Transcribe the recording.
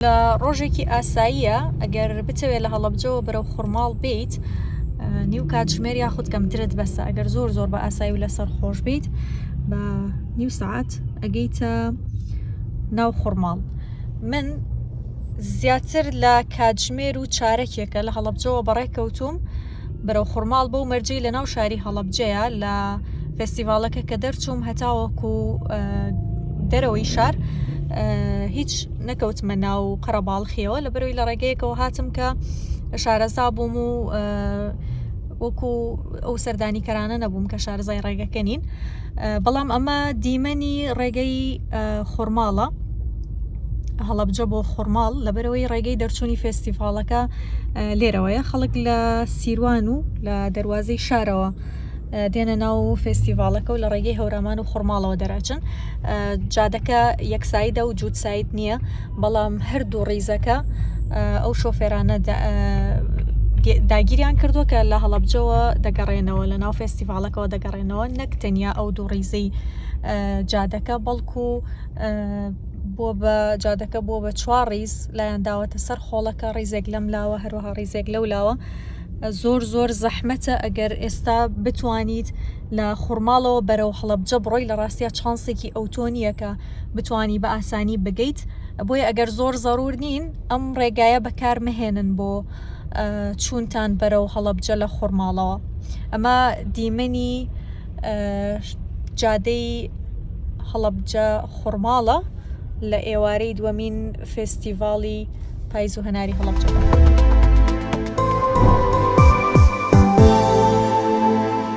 لە ڕۆژێکی ئاساییە ئەگەر بتەوێت لە هەڵەبجەوە بەرەو خوڕماڵ بێیت نیو کاتژمێر یاخود کەمترت بەسە ئەگەر زۆر بە ئاسایی و لەسەر خۆش بیت بە نیو ساعت ئەگەیتە ناو خوڕماڵ. من زیاتر لە کاتژمێر و چارەکێکە لە هەڵەبجەوە بەڕێکەوتوم بەرەو خوڕماڵ بۆ مەرجەی لە ناو شاری هەڵەبجەیە لە فێستیڤالەکە کە دەرچووم هەتاوەکو دەرەوەی شار هیچ نەکەوتمە ناو قەرەباڵخیەوە لە بەرەوەی لە ڕێگەیەکەوە هاتم کە شارەزا بووم و وەکو ئەو سەردانیکەرانە نەبووم کە شارەزای ڕێگەکە نین، بەڵام ئەمە دیمەنی ڕێگەی خوڕماڵە هەڵەبجە بۆ خوڕماڵ لە بەرەوەی ڕێگەی دەرچوونی فێستیڤالەکە لێرەوەیە. خەڵک لە سیروان و لە دەروازەی شارەوە دێنە ناو فێستیڤالەکە و لە ڕێگەی هەورامان و خوڕماڵەوە دەراچن. جادەکە یەکسایدە و جووتساید نییە، بەڵام هەردوو ڕیزەکە ئەو شۆفێرانە داگیریان کردووە کە لە هەڵەبجەوە دەگەڕێنەوە لە ناو فێستیڤالەکەەوە دەگەڕێنەوە، نەک تەنیا ئەو دوو ڕیزەی جادەکە بەڵکو جادەکە بۆ بە 4 ڕیز لایەن داوەتە سەر خۆڵەکە، ڕیزێک لەم لاوە هەروەها ڕیزێک لەو لاوە. زۆر زەحمەتە ئەگەر ئێستا بتوانیت لە خوڕماڵەوە بەرەو هەڵەبجە بڕۆی، لە ڕاستیە چانسێکی ئەوتۆ نییە کە بتوانی بە ئاسانی بگەیت، بۆیە ئەگەر زۆر زەڕور نین ئەم ڕێگایە بەکارمەهێنن بۆ چوونتان بەرەو هەڵەبجە لە خوڕماڵەوە. ئەمە دیمەنی جادەی هەڵەبجە خوڕماڵە لە ئێوارەی دووەمین فێستیڤاڵی پاییز و هەناری هەڵەبجە.